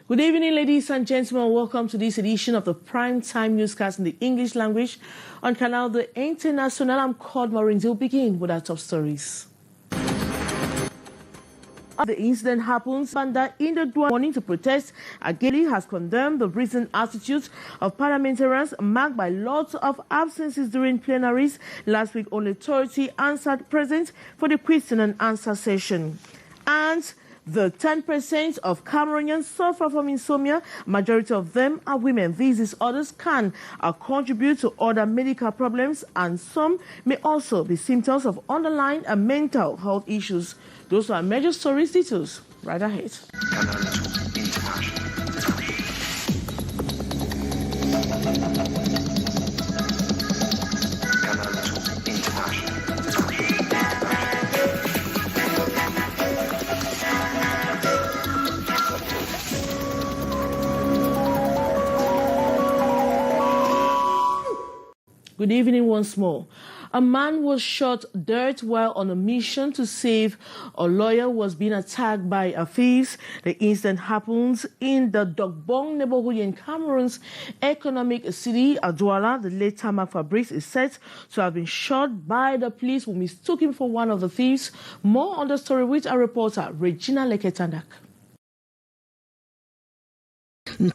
Good evening, ladies and gentlemen. Welcome to this edition of the Prime Time Newscast in the English language on Canal the International. I'm called Maureen. We'll begin with our top stories. The incident happens in the morning to protest. Agili has condemned the recent attitudes of parliamentarians marked by lots of absences during plenaries. Last week, only 30 answered present for the question and answer session. And the 10% of Cameroonians suffer from insomnia. Majority of them are women. These disorders can contribute to other medical problems, and some may also be symptoms of underlying and mental health issues. Those are major stories. Details right ahead. Good evening once more. A man was shot dead while on a mission to save a lawyer who was being attacked by a thief. The incident happens in the Dogbong neighborhood in Cameroon's economic city, Douala. The late Tarmac Fabrice is said to have been shot by the police who mistook him for one of the thieves. More on the story with our reporter, Regina Leketandak.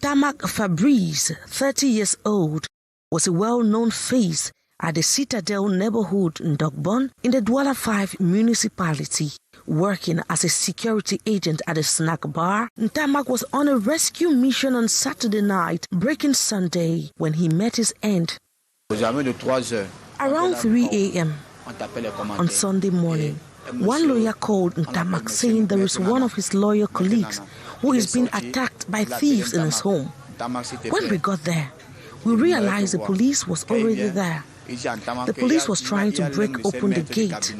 Tarmac Fabrice, 30 years old, was a well-known face at the Citadel neighborhood in Dogbon in the Douala 5 municipality. Working as a security agent at a snack bar, Tarmac was on a rescue mission on Saturday night, breaking Sunday, when he met his end. Around 3 a.m. on Sunday morning, one lawyer called Tarmac saying there is one of his lawyer colleagues who is being attacked by thieves in his home. When we got there, we realized the police was already there. The police was trying to break open the gate.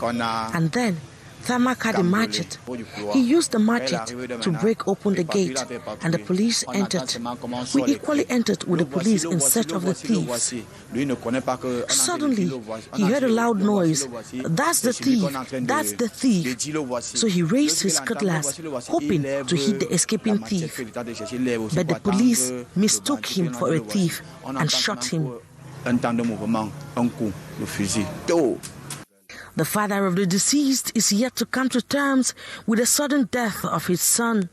And then Tarmac had a machete. He used the machete to break open the gate, and the police entered. We equally entered with the police in search of the thieves. Suddenly, he heard a loud noise. That's the thief! That's the thief! So he raised his cutlass, hoping to hit the escaping thief. But the police mistook him for a thief and shot him. The father of the deceased is yet to come to terms with the sudden death of his son.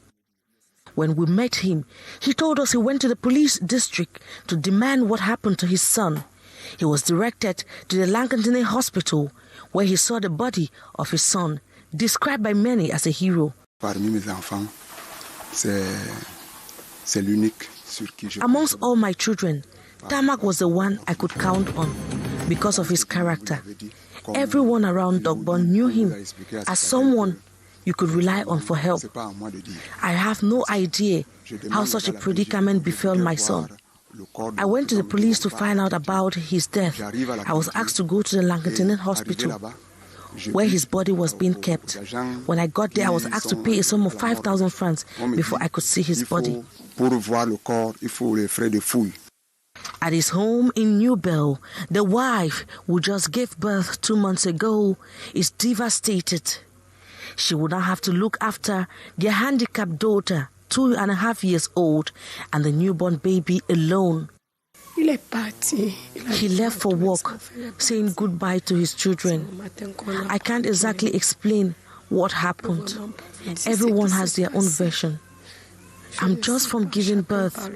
When we met him, he told us he went to the police district to demand what happened to his son. He was directed to the Lankantine hospital, where he saw the body of his son, described by many as a hero. Amongst all my children, Tarmac was the one I could count on because of his character. Everyone around Dogbon knew him as someone you could rely on for help. I have no idea how such a predicament befell my son. I went to the police to find out about his death. I was asked to go to the Lankantine hospital, where his body was being kept. When I got there, I was asked to pay a sum of 5,000 francs before I could see his body. At his home in New Bell, the wife, who just gave birth 2 months ago, is devastated. She would now have to look after their handicapped daughter, 2.5 years old, and the newborn baby alone. He left for work, saying goodbye to his children. I can't exactly explain what happened. Everyone has their own version. I'm just from giving birth.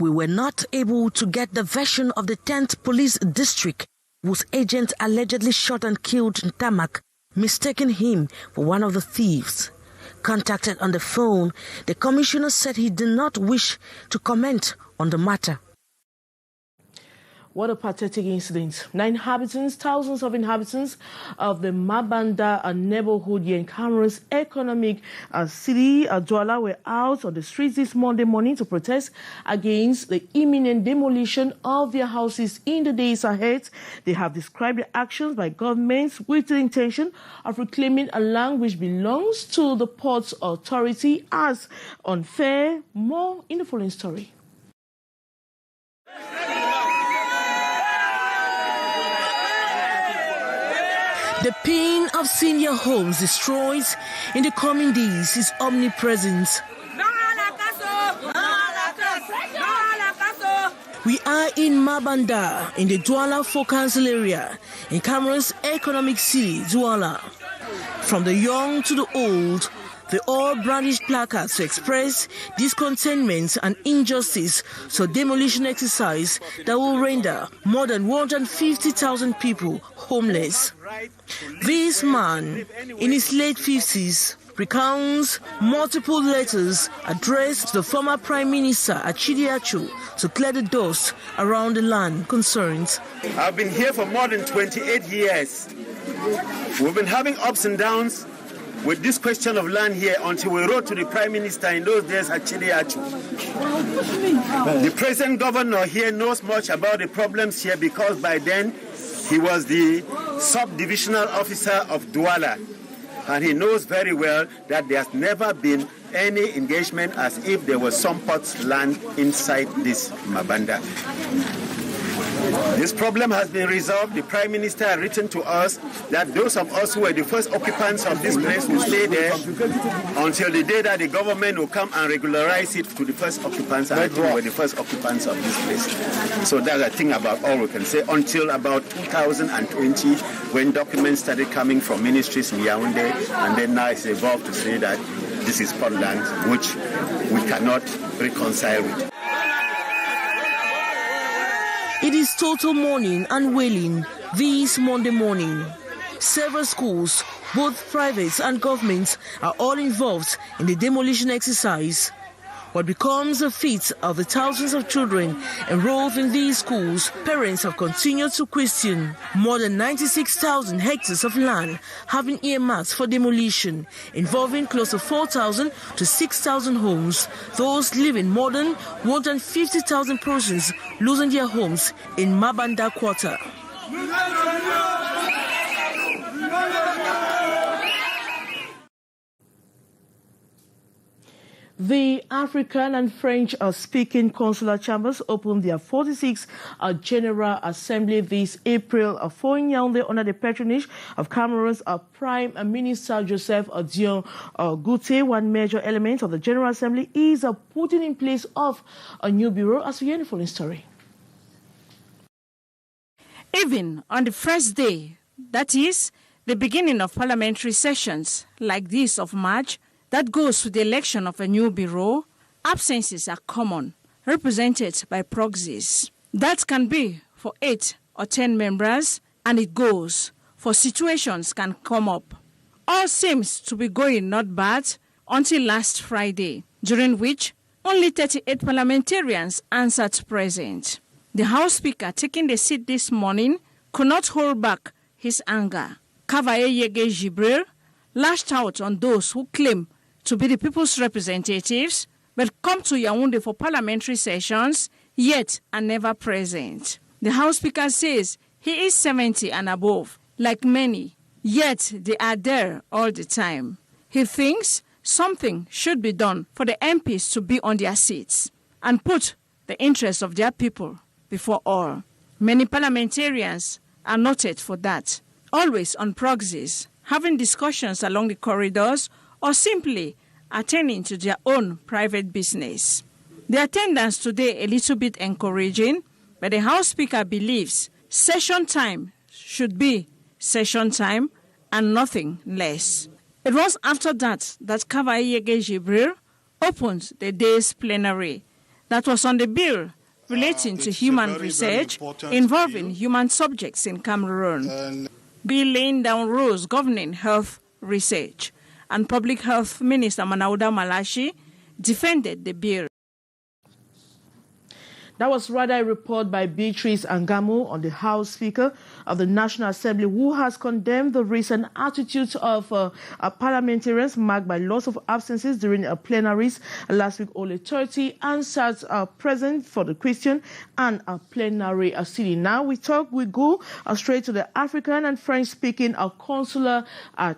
We were not able to get the version of the 10th Police District, whose agent allegedly shot and killed Tarmac, mistaking him for one of the thieves. Contacted on the phone, the commissioner said he did not wish to comment on the matter. What a pathetic incident. Thousands of inhabitants of the Mabanda neighborhood here in Cameroon's economic city, Douala, were out on the streets this Monday morning to protest against the imminent demolition of their houses in the days ahead. They have described the actions by governments with the intention of reclaiming a land which belongs to the Ports Authority as unfair. More in the following story. The pain of senior homes destroyed in the coming days is omnipresent. We are in Mabanda, in the Douala 4 Council area, in Cameroon's economic city, Douala. From the young to the old, they all brandished placards to express discontentment and injustice to a demolition exercise that will render more than 150,000 people homeless. This man, in his late 50s, recounts multiple letters addressed to the former Prime Minister Achidiachu to clear the dust around the land concerned. I've been here for more than 28 years. We've been having ups and downs with this question of land here until we wrote to the Prime Minister in those days, Achidiachu. The present governor here knows much about the problems here because by then he was the sub-divisional officer of Douala. And he knows very well that there's never been any engagement as if there was some plots land inside this Mabanda. This problem has been resolved. The Prime Minister has written to us that those of us who were the first occupants of this place will stay there until the day that the government will come and regularize it to the first occupants. And I think we were the first occupants of this place. So that's a thing about all we can say until about 2020 when documents started coming from ministries in Yaoundé, and then now it's evolved to say that this is Portland, which we cannot reconcile with. It is total mourning and wailing this Monday morning. Several schools, both private and government, are all involved in the demolition exercise. What becomes the fate of the thousands of children enrolled in these schools, parents have continued to question. More than 96,000 hectares of land have been earmarked for demolition, involving close to 4,000 to 6,000 homes. Those living more than 150,000 persons losing their homes in Mabanda Quarter. The African and French-speaking consular chambers opened their 46th General Assembly this April for Yaoundé under the patronage of Cameroon's Prime Minister Joseph Dion Gouté. One major element of the General Assembly is putting in place of a new bureau, as we hear in the following story. Even on the first day, that is, the beginning of parliamentary sessions like this of March, that goes to the election of a new bureau, absences are common, represented by proxies. That can be for 8 or 10 members, and it goes, for situations can come up. All seems to be going not bad until last Friday, during which only 38 parliamentarians answered present. The House Speaker taking the seat this morning could not hold back his anger. Kavaye Yege Jibril lashed out on those who claim to be the people's representatives, but come to Yaoundé for parliamentary sessions, yet are never present. The House Speaker says he is 70 and above, like many, yet they are there all the time. He thinks something should be done for the MPs to be on their seats and put the interests of their people before all. Many parliamentarians are noted for that, always on proxies, having discussions along the corridors, or simply attending to their own private business. The attendance today a little bit encouraging, but the House Speaker believes session time should be session time and nothing less. It was after that that Kavaye Yege Jibril opened the day's plenary that was on the bill relating to human research involving human subjects in Cameroon. Bill laying down rules governing health research. And Public Health Minister Manauda Malashi defended the bill. That was rather a report by Beatrice Angamo on the House Speaker of the National Assembly, who has condemned the recent attitudes of parliamentarians marked by lots of absences during plenaries. Last week, only 30 answers present for the question and a plenary sitting. Now we go straight to the African and French-speaking consular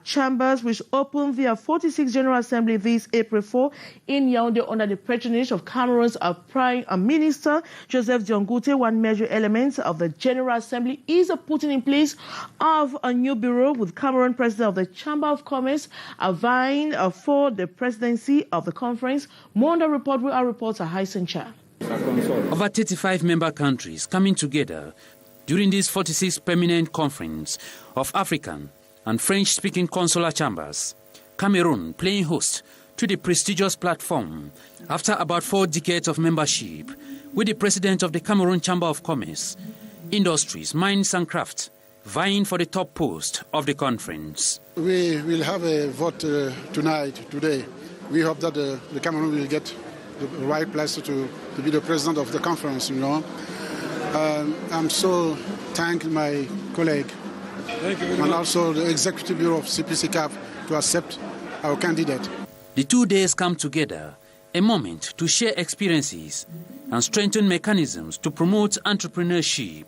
chambers, which opened their 46th General Assembly this April 4 in Yaoundé under the patronage of Cameroon's Prime Minister Joseph Diongote, one major element of the General Assembly is a putting in place of a new bureau, with Cameroon President of the Chamber of Commerce vying for the presidency of the conference. More on the report with our reporter Hyson Cha. Over 35 member countries coming together during this 46th Permanent Conference of African and French-speaking consular chambers. Cameroon playing host to the prestigious platform after about 4 decades of membership, with the president of the Cameroon Chamber of Commerce, Industries, Mines and Crafts vying for the top post of the conference. We will have a vote today. We hope that the Cameroon will get the right place to be the president of the conference, I'm so thanking my colleague and also the Executive Bureau of CPC-CAF to accept our candidate. The 2 days come together, a moment to share experiences and strengthen mechanisms to promote entrepreneurship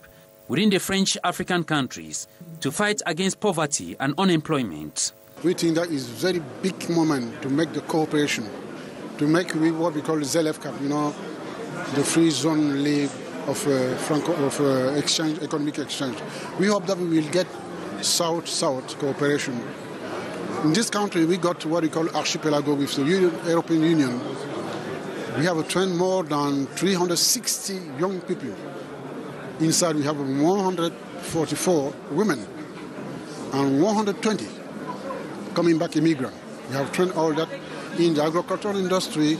within the French African countries to fight against poverty and unemployment. We think that is a very big moment to make the cooperation, to make what we call the ZLF-CAP, the free zone league of exchange, economic exchange. We hope that we will get South-South cooperation. In this country, we got what we call archipelago with the European Union. We have trained more than 360 young people. Inside, we have 144 women and 120 coming back immigrants. We have trained all that in the agricultural industry,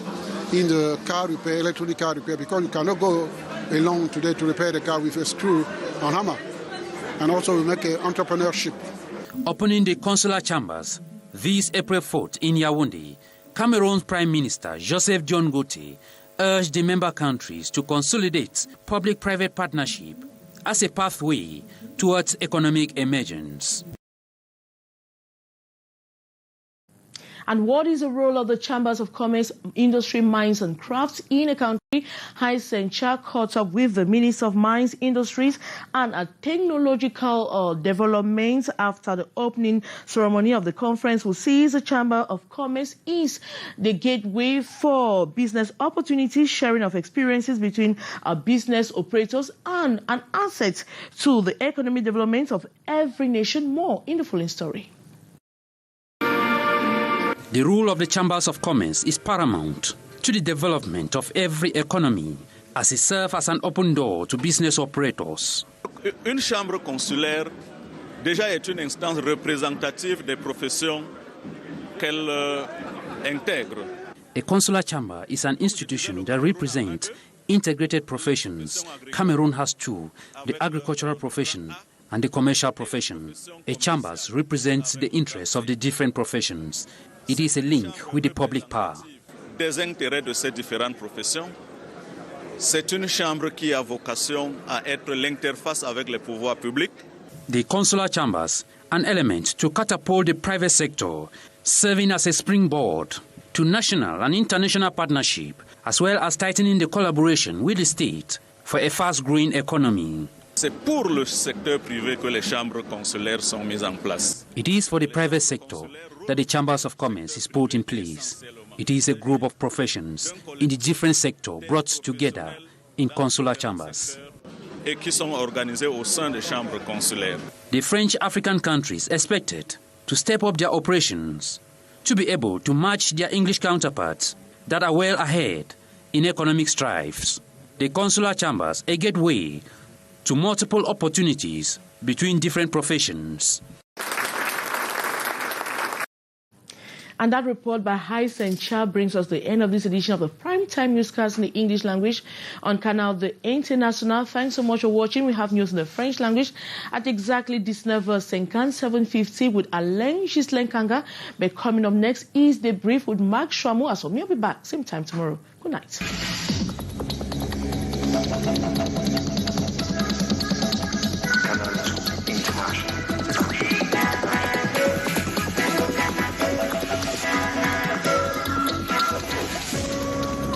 in the car repair, electronic car repair, because you cannot go alone today to repair the car with a screw and hammer. And also we make entrepreneurship. Opening the consular chambers this April 4th in Yaoundé, Cameroon's Prime Minister Joseph Diongote urged the member countries to consolidate public-private partnership as a pathway towards economic emergence. And what is the role of the Chambers of Commerce, Industry, Mines and Crafts in a country? Hyson Cha caught up with the Minister of Mines, Industries and Technological Development after the opening ceremony of the conference, who sees the Chamber of Commerce is the gateway for business opportunities, sharing of experiences between business operators and an asset to the economic development of every nation. More in the following story. The role of the Chambers of Commerce is paramount to the development of every economy, as it serves as an open door to business operators. Une chambre consulaire déjà est une instance représentative des professions qu'elle intègre. A consular chamber is an institution that represents integrated professions. Cameroon has 2, the agricultural profession and the commercial profession. A chambers represents the interests of the different professions. It is a link with the public power. Des intérêts de ces différentes professions. C'est une chambre qui a vocation à être l'interface avec les pouvoirs publics. The consular chambers, an element to catapult the private sector, serving as a springboard to national and international partnership, as well as tightening the collaboration with the state for a fast-growing economy. C'est pour le secteur privé que les chambres consulaires sont mises en place. It is for the private sector that the Chambers of Commerce is put in place. It is a group of professions in the different sectors brought together in consular chambers. Et qui sont organisées au sein des chambres consulaires. The French African countries expected to step up their operations to be able to match their English counterparts that are well ahead in economic strives. The consular chambers a gateway to multiple opportunities between different professions. And that report by Hyson Cha brings us to the end of this edition of the Primetime Newscast in the English language on Canal the International. Thanks so much for watching. We have news in the French language at exactly 19h50, 7:50 with Alain Gislenkanga. But coming up next is the brief with Mark Shwamu. As for me, I'll be back same time tomorrow. Good night.